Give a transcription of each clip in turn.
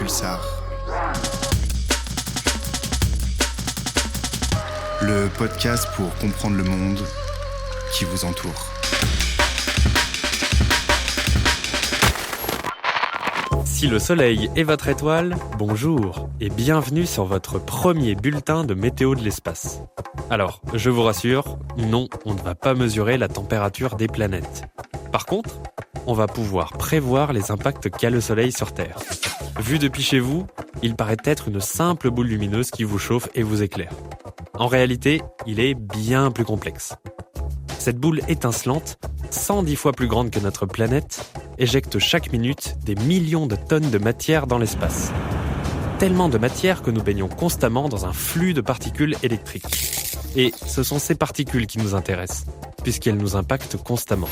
Pulsar. Le podcast pour comprendre le monde qui vous entoure. Si le soleil est votre étoile, bonjour et bienvenue sur votre premier bulletin de météo de l'espace. Alors, je vous rassure, non, on ne va pas mesurer la température des planètes. Par contre, on va pouvoir prévoir les impacts qu'a le soleil sur Terre. Vu depuis chez vous, il paraît être une simple boule lumineuse qui vous chauffe et vous éclaire. En réalité, il est bien plus complexe. Cette boule étincelante, 110 fois plus grande que notre planète, éjecte chaque minute des millions de tonnes de matière dans l'espace. Tellement de matière que nous baignons constamment dans un flux de particules électriques. Et ce sont ces particules qui nous intéressent, puisqu'elles nous impactent constamment.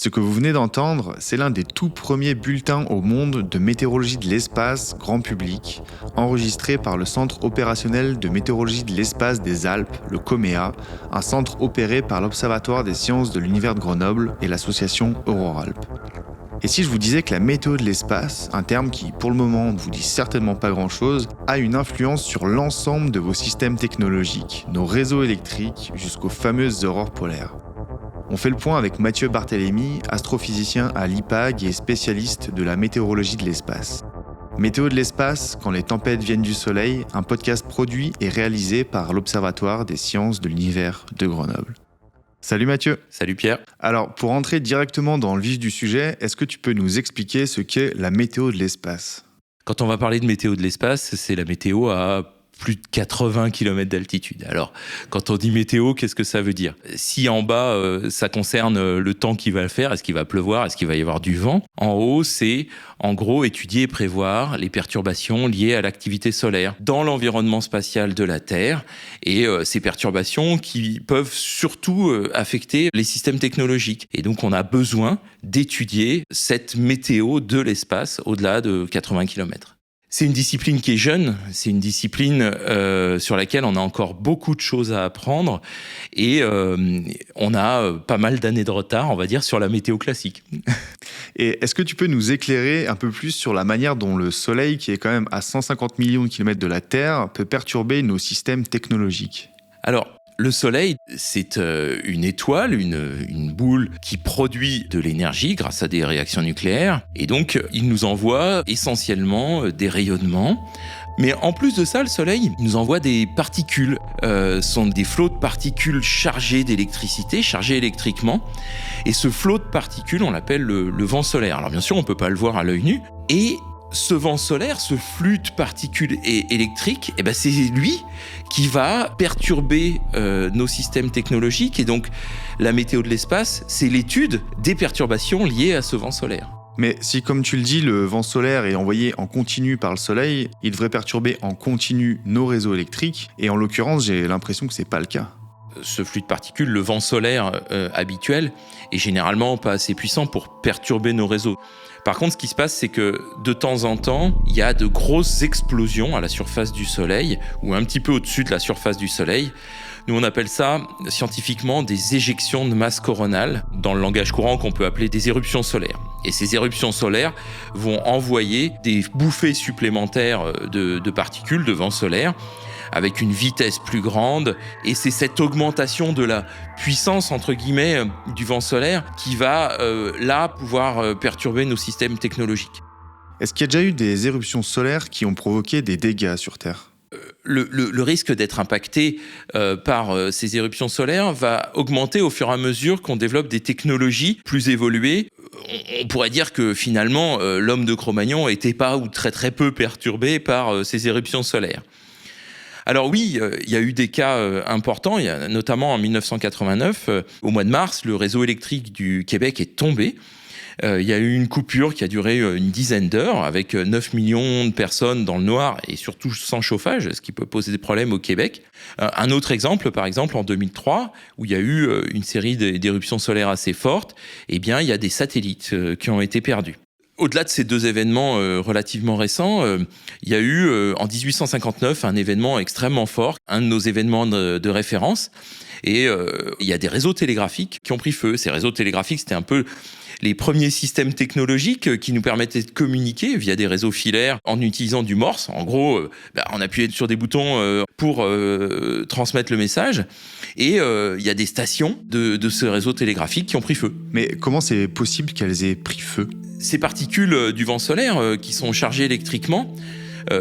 Ce que vous venez d'entendre, c'est l'un des tout premiers bulletins au monde de météorologie de l'espace grand public, enregistré par le Centre opérationnel de météorologie de l'espace des Alpes, le COMEA, un centre opéré par l'Observatoire des sciences de l'univers de Grenoble et l'association Euroralpes. Et si je vous disais que la météo de l'espace, un terme qui pour le moment ne vous dit certainement pas grand-chose, a une influence sur l'ensemble de vos systèmes technologiques, nos réseaux électriques jusqu'aux fameuses aurores polaires. On fait le point avec Mathieu Barthélémy, astrophysicien à l'IPAG et spécialiste de la météorologie de l'espace. Météo de l'espace, quand les tempêtes viennent du soleil, un podcast produit et réalisé par l'Observatoire des sciences de l'univers de Grenoble. Salut Mathieu. Salut Pierre. Alors, pour entrer directement dans le vif du sujet, est-ce que tu peux nous expliquer ce qu'est la météo de l'espace ? Quand on va parler de météo de l'espace, c'est la météo à plus de 80 km d'altitude. Alors, quand on dit météo, qu'est-ce que ça veut dire ? Si en bas, ça concerne le temps qu'il va faire, est-ce qu'il va pleuvoir, est-ce qu'il va y avoir du vent ? En haut, c'est en gros étudier et prévoir les perturbations liées à l'activité solaire dans l'environnement spatial de la Terre et ces perturbations qui peuvent surtout affecter les systèmes technologiques. Et donc, on a besoin d'étudier cette météo de l'espace au-delà de 80 km. C'est une discipline qui est jeune, c'est une discipline sur laquelle on a encore beaucoup de choses à apprendre et on a pas mal d'années de retard, on va dire, sur la météo classique. Et est-ce que tu peux nous éclairer un peu plus sur la manière dont le Soleil, qui est quand même à 150 millions de kilomètres de la Terre, peut perturber nos systèmes technologiques ? Alors, le Soleil, c'est une étoile, une boule qui produit de l'énergie grâce à des réactions nucléaires. Et donc, il nous envoie essentiellement des rayonnements. Mais en plus de ça, le Soleil nous envoie des particules. Ce sont des flots de particules chargés d'électricité, chargés électriquement. Et ce flot de particules, on l'appelle le vent solaire. Alors bien sûr, on ne peut pas le voir à l'œil nu. Et ce vent solaire, ce flux de particules électriques, c'est lui qui va perturber nos systèmes technologiques. Et donc, la météo de l'espace, c'est l'étude des perturbations liées à ce vent solaire. Mais si, comme tu le dis, le vent solaire est envoyé en continu par le Soleil, il devrait perturber en continu nos réseaux électriques. Et en l'occurrence, j'ai l'impression que c'est pas le cas. Ce flux de particules, le vent solaire habituel, est généralement pas assez puissant pour perturber nos réseaux. Par contre, ce qui se passe, c'est que de temps en temps, il y a de grosses explosions à la surface du Soleil, ou un petit peu au-dessus de la surface du Soleil. Nous, on appelle ça scientifiquement des éjections de masse coronale, dans le langage courant qu'on peut appeler des éruptions solaires. Et ces éruptions solaires vont envoyer des bouffées supplémentaires de particules, de vent solaire, avec une vitesse plus grande, et c'est cette augmentation de la puissance, entre guillemets, du vent solaire qui va, pouvoir perturber nos systèmes technologiques. Est-ce qu'il y a déjà eu des éruptions solaires qui ont provoqué des dégâts sur Terre ? Le risque d'être impacté par ces éruptions solaires va augmenter au fur et à mesure qu'on développe des technologies plus évoluées. On pourrait dire que finalement, l'homme de Cro-Magnon n'était pas ou très très peu perturbé par ces éruptions solaires. Alors oui, il y a eu des cas importants, notamment en 1989, au mois de mars, le réseau électrique du Québec est tombé. Il y a eu une coupure qui a duré une dizaine d'heures, avec 9 millions de personnes dans le noir et surtout sans chauffage, ce qui peut poser des problèmes au Québec. Un autre exemple, par exemple, en 2003, où il y a eu une série d'éruptions solaires assez fortes, il y a des satellites qui ont été perdus. Au-delà de ces deux événements relativement récents, il y a eu en 1859 un événement extrêmement fort, un de nos événements de référence. Et il y a des réseaux télégraphiques qui ont pris feu. Ces réseaux télégraphiques, c'était un peu les premiers systèmes technologiques qui nous permettaient de communiquer via des réseaux filaires en utilisant du Morse. En gros, on appuyait sur des boutons pour transmettre le message. Et il y a des stations de ce réseau télégraphique qui ont pris feu. Mais comment c'est possible qu'elles aient pris feu ? Ces particules du vent solaire qui sont chargées électriquement,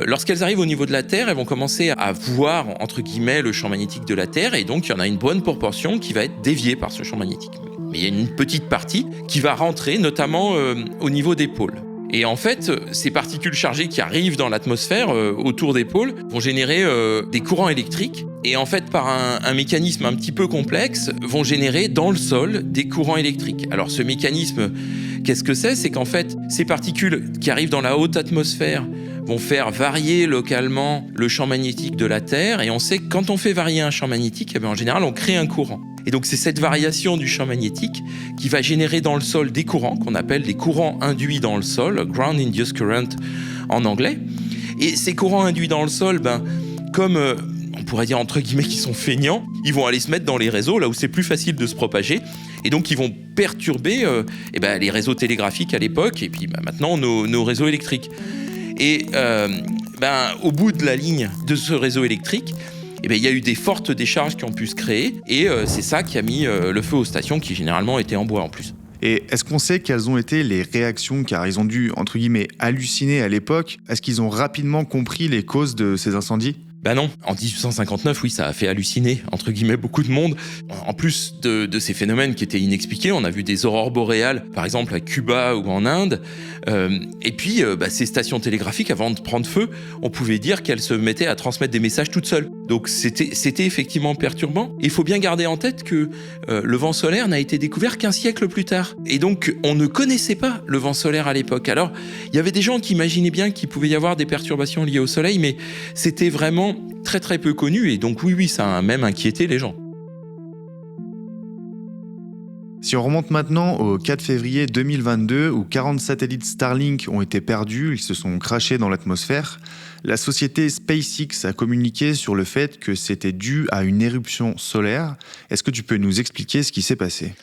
lorsqu'elles arrivent au niveau de la Terre, elles vont commencer à voir, entre guillemets, le champ magnétique de la Terre, et donc il y en a une bonne proportion qui va être déviée par ce champ magnétique. Mais il y a une petite partie qui va rentrer, notamment au niveau des pôles. Et en fait, ces particules chargées qui arrivent dans l'atmosphère autour des pôles vont générer des courants électriques, et en fait, par un mécanisme un petit peu complexe, vont générer dans le sol des courants électriques. Alors ce mécanisme, qu'est-ce que c'est ? C'est qu'en fait, ces particules qui arrivent dans la haute atmosphère vont faire varier localement le champ magnétique de la Terre, et on sait que quand on fait varier un champ magnétique, en général, on crée un courant. Et donc c'est cette variation du champ magnétique qui va générer dans le sol des courants qu'on appelle des courants induits dans le sol, ground induced current en anglais. Et ces courants induits dans le sol, comme on pourrait dire entre guillemets qu'ils sont feignants, ils vont aller se mettre dans les réseaux là où c'est plus facile de se propager, et donc ils vont perturber les réseaux télégraphiques à l'époque, et puis maintenant nos réseaux électriques. Et au bout de la ligne de ce réseau électrique, il y a eu des fortes décharges qui ont pu se créer, et c'est ça qui a mis le feu aux stations qui généralement étaient en bois en plus. Et est-ce qu'on sait quelles ont été les réactions, car ils ont dû, entre guillemets, halluciner à l'époque ? Est-ce qu'ils ont rapidement compris les causes de ces incendies ? Non, en 1859, oui, ça a fait halluciner, entre guillemets, beaucoup de monde. En plus de ces phénomènes qui étaient inexpliqués, on a vu des aurores boréales, par exemple à Cuba ou en Inde. Et puis, ces stations télégraphiques, avant de prendre feu, on pouvait dire qu'elles se mettaient à transmettre des messages toutes seules. Donc c'était effectivement perturbant. Et il faut bien garder en tête que le vent solaire n'a été découvert qu'un siècle plus tard. Et donc, on ne connaissait pas le vent solaire à l'époque. Alors, il y avait des gens qui imaginaient bien qu'il pouvait y avoir des perturbations liées au soleil, mais c'était vraiment très très peu connu, et donc oui, ça a même inquiété les gens. Si on remonte maintenant au 4 février 2022, où 40 satellites Starlink ont été perdus, ils se sont crashés dans l'atmosphère, la société SpaceX a communiqué sur le fait que c'était dû à une éruption solaire. Est-ce que tu peux nous expliquer ce qui s'est passé ?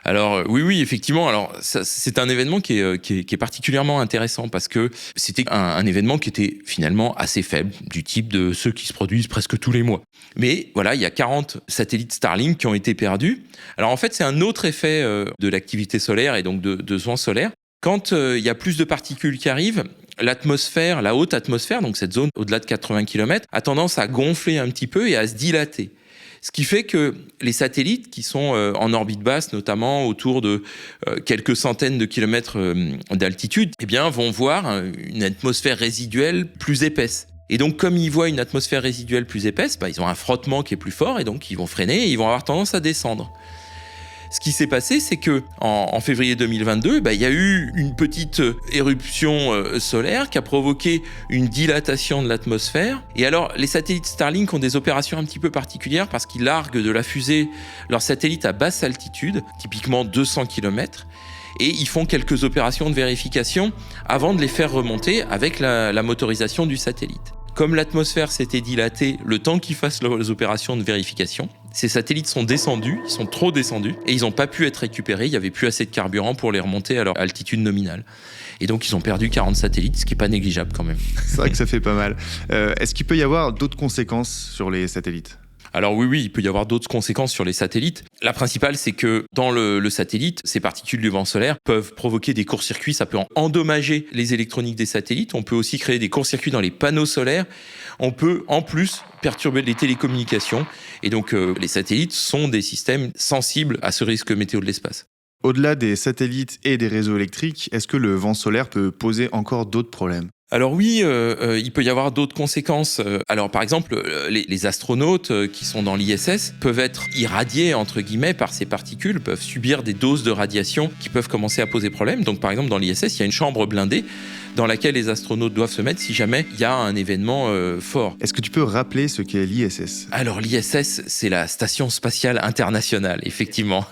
Alors oui, effectivement. Alors c'est un événement qui est particulièrement intéressant parce que c'était un événement qui était finalement assez faible, du type de ceux qui se produisent presque tous les mois. Mais voilà, il y a 40 satellites Starlink qui ont été perdus. Alors en fait, c'est un autre effet de l'activité solaire et donc de ce vent solaire. Quand il y a plus de particules qui arrivent, l'atmosphère, la haute atmosphère, donc cette zone au-delà de 80 km, a tendance à gonfler un petit peu et à se dilater. Ce qui fait que les satellites qui sont en orbite basse, notamment autour de quelques centaines de kilomètres d'altitude, vont voir une atmosphère résiduelle plus épaisse. Et donc, comme ils voient une atmosphère résiduelle plus épaisse, ils ont un frottement qui est plus fort, et donc ils vont freiner et ils vont avoir tendance à descendre. Ce qui s'est passé, c'est que en février 2022, il y a eu une petite éruption solaire qui a provoqué une dilatation de l'atmosphère. Et alors, les satellites Starlink ont des opérations un petit peu particulières parce qu'ils larguent de la fusée leurs satellites à basse altitude, typiquement 200 km, et ils font quelques opérations de vérification avant de les faire remonter avec la motorisation du satellite. Comme l'atmosphère s'était dilatée, le temps qu'ils fassent les opérations de vérification, ces satellites sont descendus, ils sont trop descendus, et ils n'ont pas pu être récupérés, il n'y avait plus assez de carburant pour les remonter à leur altitude nominale. Et donc ils ont perdu 40 satellites, ce qui n'est pas négligeable quand même. C'est vrai que ça fait pas mal. Est-ce qu'il peut y avoir d'autres conséquences sur les satellites ? Alors oui, il peut y avoir d'autres conséquences sur les satellites. La principale, c'est que dans le satellite, ces particules du vent solaire peuvent provoquer des courts-circuits, ça peut endommager les électroniques des satellites. On peut aussi créer des courts-circuits dans les panneaux solaires. On peut en plus perturber les télécommunications. Et donc les satellites sont des systèmes sensibles à ce risque météo de l'espace. Au-delà des satellites et des réseaux électriques, est-ce que le vent solaire peut poser encore d'autres problèmes ? Alors oui, il peut y avoir d'autres conséquences. Alors par exemple, les astronautes qui sont dans l'ISS peuvent être irradiés, entre guillemets, par ces particules, peuvent subir des doses de radiation qui peuvent commencer à poser problème. Donc par exemple, dans l'ISS, il y a une chambre blindée dans laquelle les astronautes doivent se mettre si jamais il y a un événement fort. Est-ce que tu peux rappeler ce qu'est l'ISS ? Alors l'ISS, c'est la Station Spatiale Internationale, effectivement.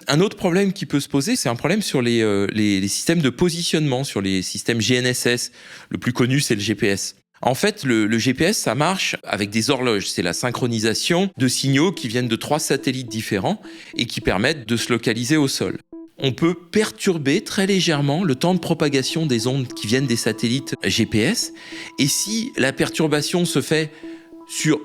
Un autre problème qui peut se poser, c'est un problème sur les systèmes de positionnement, sur les systèmes GNSS. Le plus connu, c'est le GPS. En fait, le GPS, ça marche avec des horloges. C'est la synchronisation de signaux qui viennent de 3 satellites différents et qui permettent de se localiser au sol. On peut perturber très légèrement le temps de propagation des ondes qui viennent des satellites GPS. Et si la perturbation se fait sur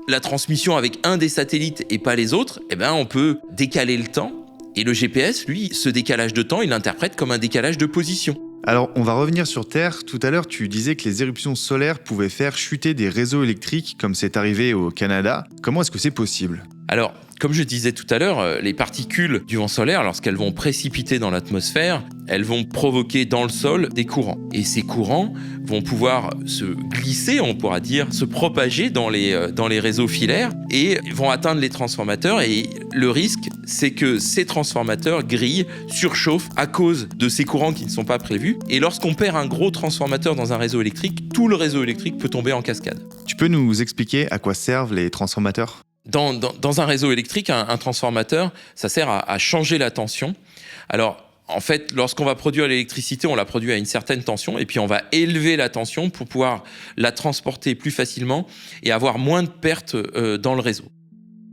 la transmission avec un des satellites et pas les autres, on peut décaler le temps. Et le GPS, lui, ce décalage de temps, il l'interprète comme un décalage de position. Alors, on va revenir sur Terre. Tout à l'heure, tu disais que les éruptions solaires pouvaient faire chuter des réseaux électriques, comme c'est arrivé au Canada. Comment est-ce que c'est possible ? Alors, comme je disais tout à l'heure, les particules du vent solaire, lorsqu'elles vont précipiter dans l'atmosphère, elles vont provoquer dans le sol des courants. Et ces courants vont pouvoir se glisser, on pourra dire, se propager dans les réseaux filaires et vont atteindre les transformateurs. Et le risque, c'est que ces transformateurs grillent, surchauffent à cause de ces courants qui ne sont pas prévus. Et lorsqu'on perd un gros transformateur dans un réseau électrique, tout le réseau électrique peut tomber en cascade. Tu peux nous expliquer à quoi servent les transformateurs ? Dans un réseau électrique, un transformateur, ça sert à changer la tension. Alors, en fait, lorsqu'on va produire l'électricité, on la produit à une certaine tension et puis on va élever la tension pour pouvoir la transporter plus facilement et avoir moins de pertes dans le réseau.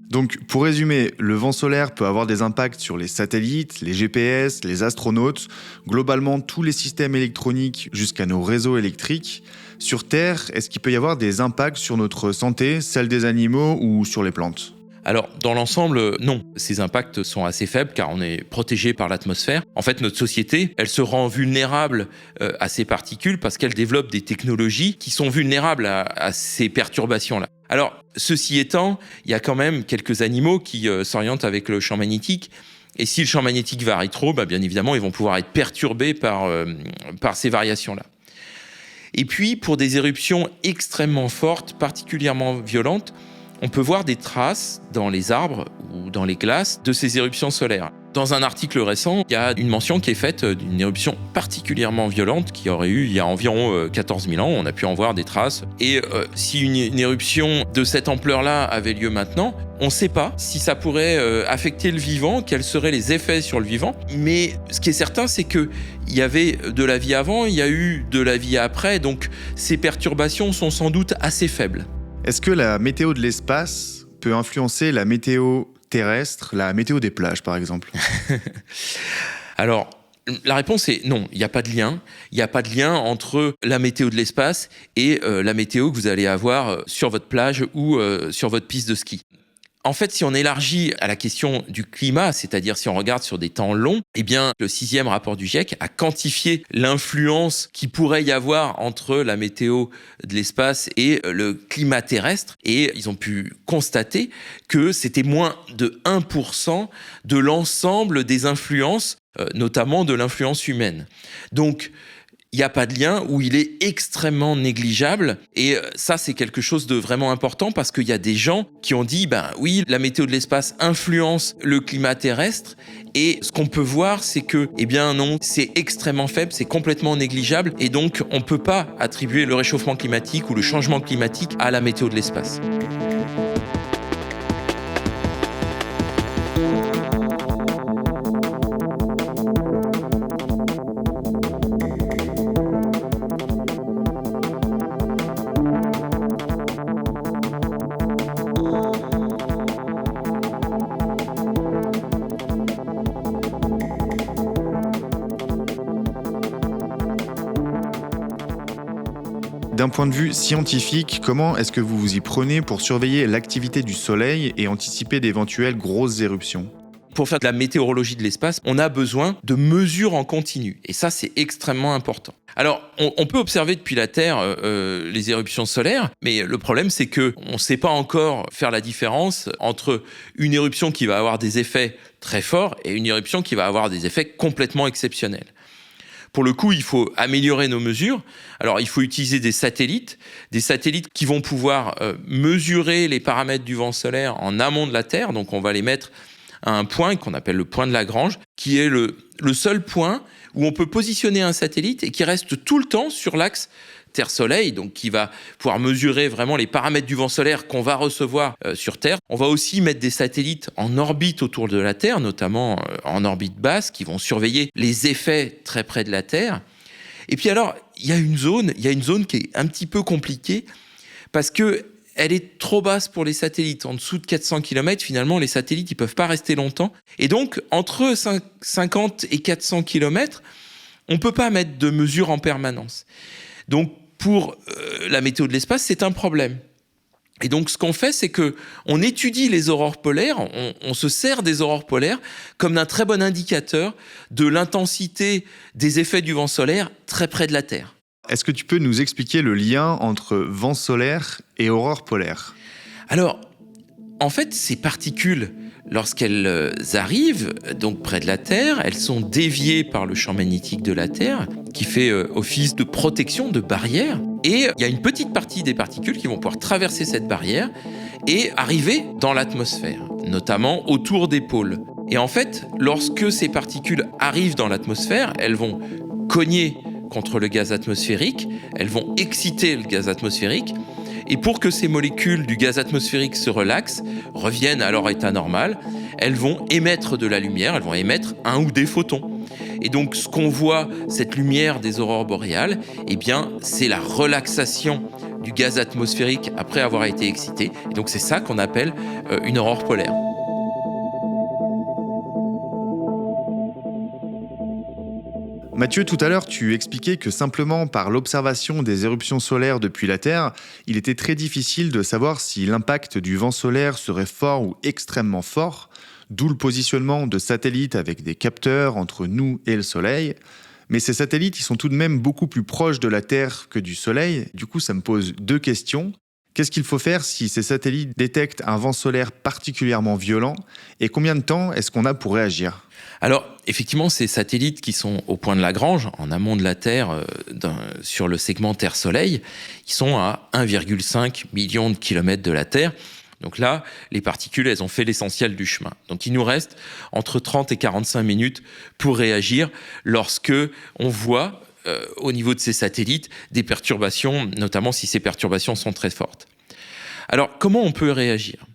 Donc, pour résumer, le vent solaire peut avoir des impacts sur les satellites, les GPS, les astronautes, globalement tous les systèmes électroniques jusqu'à nos réseaux électriques. Sur Terre, est-ce qu'il peut y avoir des impacts sur notre santé, celle des animaux ou sur les plantes ? Alors, dans l'ensemble, non. Ces impacts sont assez faibles car on est protégé par l'atmosphère. En fait, notre société, elle se rend vulnérable à ces particules parce qu'elle développe des technologies qui sont vulnérables à ces perturbations-là. Alors, ceci étant, il y a quand même quelques animaux qui s'orientent avec le champ magnétique. Et si le champ magnétique varie trop, bien évidemment, ils vont pouvoir être perturbés par ces variations-là. Et puis, pour des éruptions extrêmement fortes, particulièrement violentes, on peut voir des traces dans les arbres ou dans les glaces de ces éruptions solaires. Dans un article récent, il y a une mention qui est faite d'une éruption particulièrement violente qui aurait eu il y a environ 14 000 ans. On a pu en voir des traces. Et si une éruption de cette ampleur-là avait lieu maintenant, on ne sait pas si ça pourrait affecter le vivant, quels seraient les effets sur le vivant. Mais ce qui est certain, c'est qu'il y avait de la vie avant, il y a eu de la vie après. Donc ces perturbations sont sans doute assez faibles. Est-ce que la météo de l'espace peut influencer la météo terrestre, la météo des plages par exemple ? Alors, la réponse est non, il n'y a pas de lien. Il n'y a pas de lien entre la météo de l'espace et la météo que vous allez avoir sur votre plage ou sur votre piste de ski. En fait, si on élargit à la question du climat, c'est-à-dire si on regarde sur des temps longs, le 6e rapport du GIEC a quantifié l'influence qu'il pourrait y avoir entre la météo de l'espace et le climat terrestre. Et ils ont pu constater que c'était moins de 1% de l'ensemble des influences, notamment de l'influence humaine. Donc, il n'y a pas de lien ou il est extrêmement négligeable. Et ça, c'est quelque chose de vraiment important parce qu'il y a des gens qui ont dit, oui, la météo de l'espace influence le climat terrestre. Et ce qu'on peut voir, c'est que, non, c'est extrêmement faible, c'est complètement négligeable. Et donc, on ne peut pas attribuer le réchauffement climatique ou le changement climatique à la météo de l'espace. D'un point de vue scientifique, comment est-ce que vous vous y prenez pour surveiller l'activité du Soleil et anticiper d'éventuelles grosses éruptions ? Pour faire de la météorologie de l'espace, on a besoin de mesures en continu. Et ça, c'est extrêmement important. Alors, on peut observer depuis la Terre les éruptions solaires, mais le problème, c'est qu'on ne sait pas encore faire la différence entre une éruption qui va avoir des effets très forts et une éruption qui va avoir des effets complètement exceptionnels. Pour le coup, il faut améliorer nos mesures. Alors, il faut utiliser des satellites qui vont pouvoir mesurer les paramètres du vent solaire en amont de la Terre. Donc, on va les mettre à un point qu'on appelle le point de Lagrange, qui est le seul point où on peut positionner un satellite et qui reste tout le temps sur l'axe Terre-Soleil, donc qui va pouvoir mesurer vraiment les paramètres du vent solaire qu'on va recevoir sur Terre. On va aussi mettre des satellites en orbite autour de la Terre, notamment en orbite basse, qui vont surveiller les effets très près de la Terre. Et puis alors, il y a une zone qui est un petit peu compliquée parce que elle est trop basse pour les satellites. En dessous de 400 km, finalement, les satellites ils peuvent pas rester longtemps. Et donc, entre 50 et 400 km, on peut pas mettre de mesures en permanence. Donc, pour la météo de l'espace, c'est un problème. Et donc, ce qu'on fait, c'est qu'on étudie les aurores polaires, on se sert des aurores polaires comme d'un très bon indicateur de l'intensité des effets du vent solaire très près de la Terre. Est-ce que tu peux nous expliquer le lien entre vent solaire et aurore polaire ? Alors, en fait, ces particules, lorsqu'elles arrivent donc près de la Terre, elles sont déviées par le champ magnétique de la Terre, qui fait office de protection, de barrière. Et il y a une petite partie des particules qui vont pouvoir traverser cette barrière et arriver dans l'atmosphère, notamment autour des pôles. Et en fait, lorsque ces particules arrivent dans l'atmosphère, elles vont cogner contre le gaz atmosphérique, elles vont exciter le gaz atmosphérique. Et pour que ces molécules du gaz atmosphérique se relaxent, reviennent à leur état normal, elles vont émettre de la lumière, elles vont émettre un ou des photons. Et donc, ce qu'on voit, cette lumière des aurores boréales, eh bien, c'est la relaxation du gaz atmosphérique après avoir été excité. Et donc, c'est ça qu'on appelle une aurore polaire. Mathieu, tout à l'heure, tu expliquais que simplement par l'observation des éruptions solaires depuis la Terre, il était très difficile de savoir si l'impact du vent solaire serait fort ou extrêmement fort, d'où le positionnement de satellites avec des capteurs entre nous et le Soleil. Mais ces satellites, ils sont tout de même beaucoup plus proches de la Terre que du Soleil. Du coup, ça me pose deux questions. Qu'est-ce qu'il faut faire si ces satellites détectent un vent solaire particulièrement violent ? Et combien de temps est-ce qu'on a pour réagir ? Alors, effectivement, ces satellites qui sont au point de Lagrange, en amont de la Terre, sur le segment Terre-Soleil, ils sont à 1,5 million de kilomètres de la Terre. Donc là, les particules, elles ont fait l'essentiel du chemin. Donc il nous reste entre 30 et 45 minutes pour réagir lorsque on voit, au niveau de ces satellites, des perturbations, notamment si ces perturbations sont très fortes. Alors, comment on peut réagir ?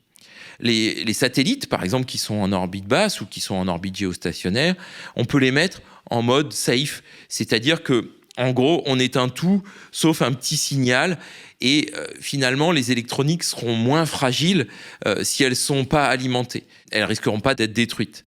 Les satellites, par exemple, qui sont en orbite basse ou qui sont en orbite géostationnaire, on peut les mettre en mode safe, c'est-à-dire que, en gros, on éteint tout sauf un petit signal et finalement, les électroniques seront moins fragiles si elles ne sont pas alimentées. Elles risqueront pas d'être détruites.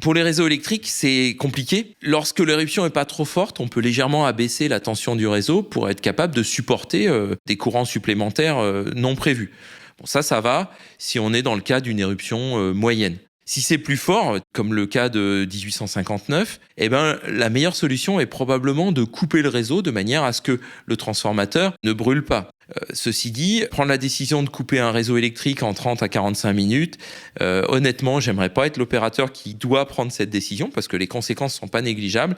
Pour les réseaux électriques, c'est compliqué. Lorsque l'éruption n'est pas trop forte, on peut légèrement abaisser la tension du réseau pour être capable de supporter des courants supplémentaires non prévus. Bon, ça va si on est dans le cas d'une éruption moyenne. Si c'est plus fort, comme le cas de 1859, la meilleure solution est probablement de couper le réseau de manière à ce que le transformateur ne brûle pas. Ceci dit, prendre la décision de couper un réseau électrique en 30 à 45 minutes, honnêtement, j'aimerais pas être l'opérateur qui doit prendre cette décision parce que les conséquences sont pas négligeables.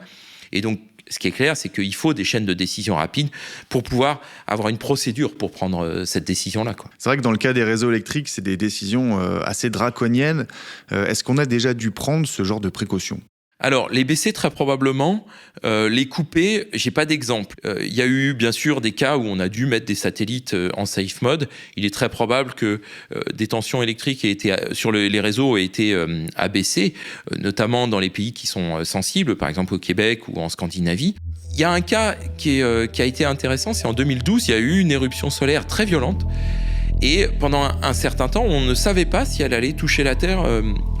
Et donc, ce qui est clair, c'est qu'il faut des chaînes de décision rapides pour pouvoir avoir une procédure pour prendre cette décision-là, quoi. C'est vrai que dans le cas des réseaux électriques, c'est des décisions assez draconiennes. Est-ce qu'on a déjà dû prendre ce genre de précautions ? Alors, les baisser très probablement, les couper, j'ai pas d'exemple. Il y a eu bien sûr des cas où on a dû mettre des satellites en safe mode. Il est très probable que des tensions électriques sur les réseaux aient été abaissées, notamment dans les pays qui sont sensibles, par exemple au Québec ou en Scandinavie. Il y a un cas qui a été intéressant, c'est en 2012, il y a eu une éruption solaire très violente. Et pendant un certain temps, on ne savait pas si elle allait toucher la Terre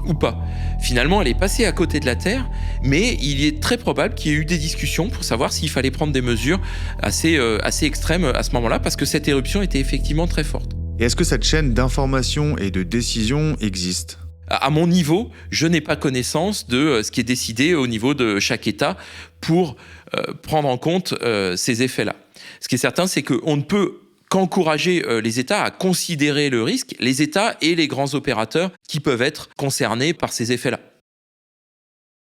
ou pas. Finalement, elle est passée à côté de la Terre, mais il est très probable qu'il y ait eu des discussions pour savoir s'il fallait prendre des mesures assez extrêmes à ce moment-là, parce que cette éruption était effectivement très forte. Et est-ce que cette chaîne d'information et de décision existe ? À mon niveau, je n'ai pas connaissance de ce qui est décidé au niveau de chaque État pour prendre en compte ces effets-là. Ce qui est certain, c'est qu'on ne peut qu'encourager les États à considérer le risque, les États et les grands opérateurs qui peuvent être concernés par ces effets-là.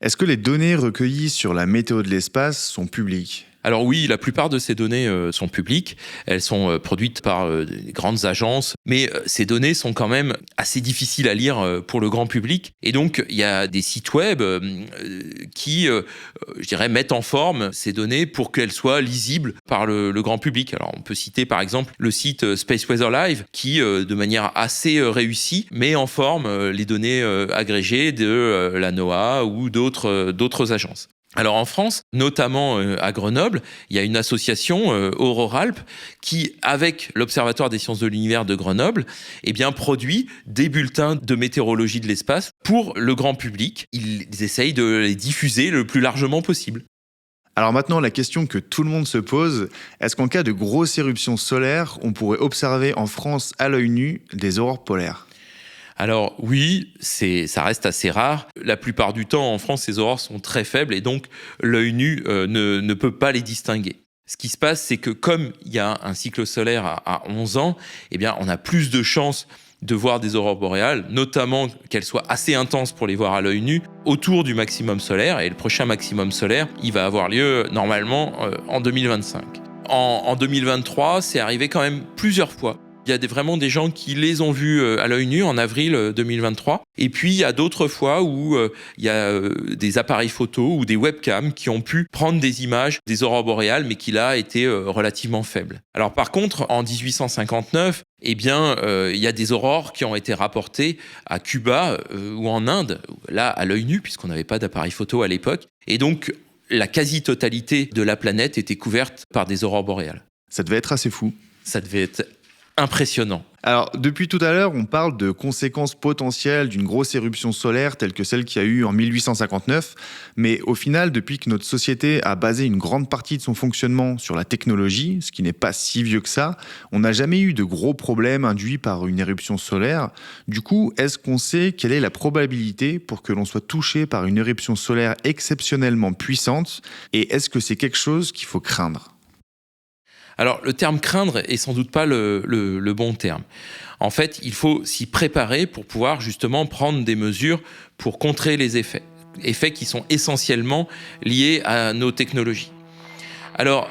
Est-ce que les données recueillies sur la météo de l'espace sont publiques ? Alors oui, la plupart de ces données sont publiques, elles sont produites par des grandes agences, mais ces données sont quand même assez difficiles à lire pour le grand public. Et donc, il y a des sites web qui, je dirais, mettent en forme ces données pour qu'elles soient lisibles par le grand public. Alors, on peut citer par exemple le site Space Weather Live qui, de manière assez réussie, met en forme les données agrégées de la NOAA ou d'autres agences. Alors en France, notamment à Grenoble, il y a une association, Auroralp, qui, avec l'Observatoire des sciences de l'univers de Grenoble, produit des bulletins de météorologie de l'espace pour le grand public. Ils essayent de les diffuser le plus largement possible. Alors maintenant, la question que tout le monde se pose, est-ce qu'en cas de grosse éruption solaire, on pourrait observer en France à l'œil nu des aurores polaires ? Alors oui, ça reste assez rare. La plupart du temps, en France, ces aurores sont très faibles et donc l'œil nu ne peut pas les distinguer. Ce qui se passe, c'est que comme il y a un cycle solaire à 11 ans, on a plus de chances de voir des aurores boréales, notamment qu'elles soient assez intenses pour les voir à l'œil nu, autour du maximum solaire. Et le prochain maximum solaire, il va avoir lieu normalement en 2025. En 2023, c'est arrivé quand même plusieurs fois. Il y a vraiment des gens qui les ont vus à l'œil nu en avril 2023. Et puis, il y a d'autres fois où il y a des appareils photo ou des webcams qui ont pu prendre des images des aurores boréales, mais qui là étaient relativement faibles. Alors par contre, en 1859, il y a des aurores qui ont été rapportées à Cuba ou en Inde, là à l'œil nu, puisqu'on n'avait pas d'appareil photo à l'époque. Et donc, la quasi-totalité de la planète était couverte par des aurores boréales. Ça devait être assez fou. Ça devait être impressionnant. Alors, depuis tout à l'heure, on parle de conséquences potentielles d'une grosse éruption solaire telle que celle qu'il y a eu en 1859, mais au final, depuis que notre société a basé une grande partie de son fonctionnement sur la technologie, ce qui n'est pas si vieux que ça, on n'a jamais eu de gros problèmes induits par une éruption solaire. Du coup, est-ce qu'on sait quelle est la probabilité pour que l'on soit touché par une éruption solaire exceptionnellement puissante, et est-ce que c'est quelque chose qu'il faut craindre ? Alors, le terme « craindre » est sans doute pas le bon terme. En fait, il faut s'y préparer pour pouvoir justement prendre des mesures pour contrer les effets qui sont essentiellement liés à nos technologies. Alors,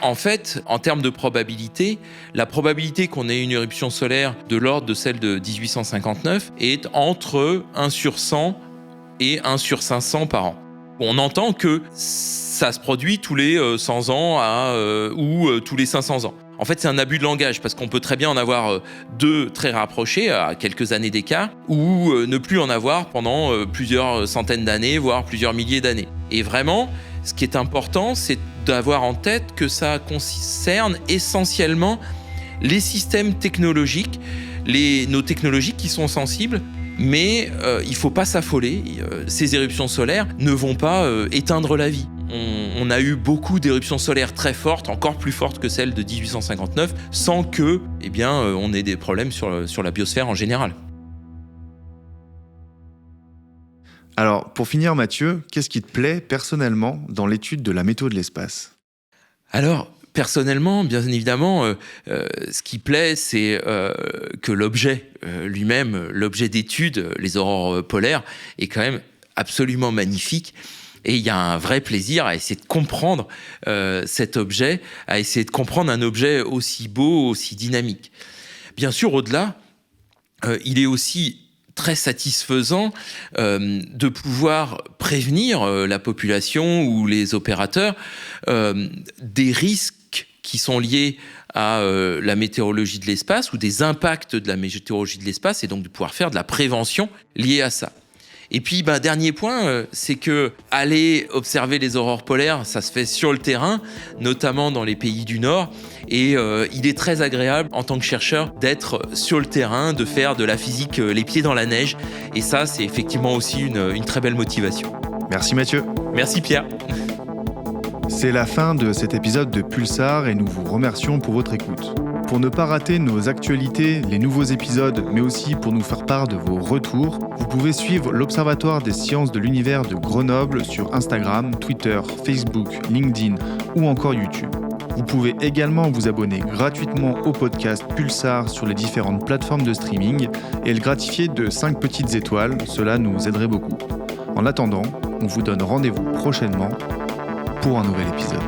en fait, en termes de probabilité, la probabilité qu'on ait une éruption solaire de l'ordre de celle de 1859 est entre 1 sur 100 et 1 sur 500 par an. On entend que ça se produit tous les 100 ans ou tous les 500 ans. En fait, c'est un abus de langage parce qu'on peut très bien en avoir deux très rapprochés à quelques années d'écart ou ne plus en avoir pendant plusieurs centaines d'années, voire plusieurs milliers d'années. Et vraiment, ce qui est important, c'est d'avoir en tête que ça concerne essentiellement les systèmes technologiques, nos technologies qui sont sensibles. Mais il ne faut pas s'affoler, ces éruptions solaires ne vont pas éteindre la vie. On a eu beaucoup d'éruptions solaires très fortes, encore plus fortes que celles de 1859, sans que, on ait des problèmes sur la biosphère en général. Alors, pour finir, Mathieu, qu'est-ce qui te plaît personnellement dans l'étude de la météo de l'espace ? Alors, personnellement, bien évidemment, ce qui plaît, c'est que l'objet lui-même, l'objet d'étude, les aurores polaires, est quand même absolument magnifique. Et il y a un vrai plaisir à essayer de comprendre cet objet, à essayer de comprendre un objet aussi beau, aussi dynamique. Bien sûr, au-delà, il est aussi très satisfaisant de pouvoir prévenir la population ou les opérateurs des risques qui sont liés à la météorologie de l'espace ou des impacts de la météorologie de l'espace et donc de pouvoir faire de la prévention liée à ça. Et puis, dernier point, c'est que aller observer les aurores polaires, ça se fait sur le terrain, notamment dans les pays du Nord. Et il est très agréable, en tant que chercheur, d'être sur le terrain, de faire de la physique les pieds dans la neige. Et ça, c'est effectivement aussi une très belle motivation. Merci Mathieu. Merci Pierre. C'est la fin de cet épisode de Pulsar et nous vous remercions pour votre écoute. Pour ne pas rater nos actualités, les nouveaux épisodes, mais aussi pour nous faire part de vos retours, vous pouvez suivre l'Observatoire des sciences de l'univers de Grenoble sur Instagram, Twitter, Facebook, LinkedIn ou encore YouTube. Vous pouvez également vous abonner gratuitement au podcast Pulsar sur les différentes plateformes de streaming et le gratifier de 5 petites étoiles, cela nous aiderait beaucoup. En attendant, on vous donne rendez-vous prochainement pour un nouvel épisode.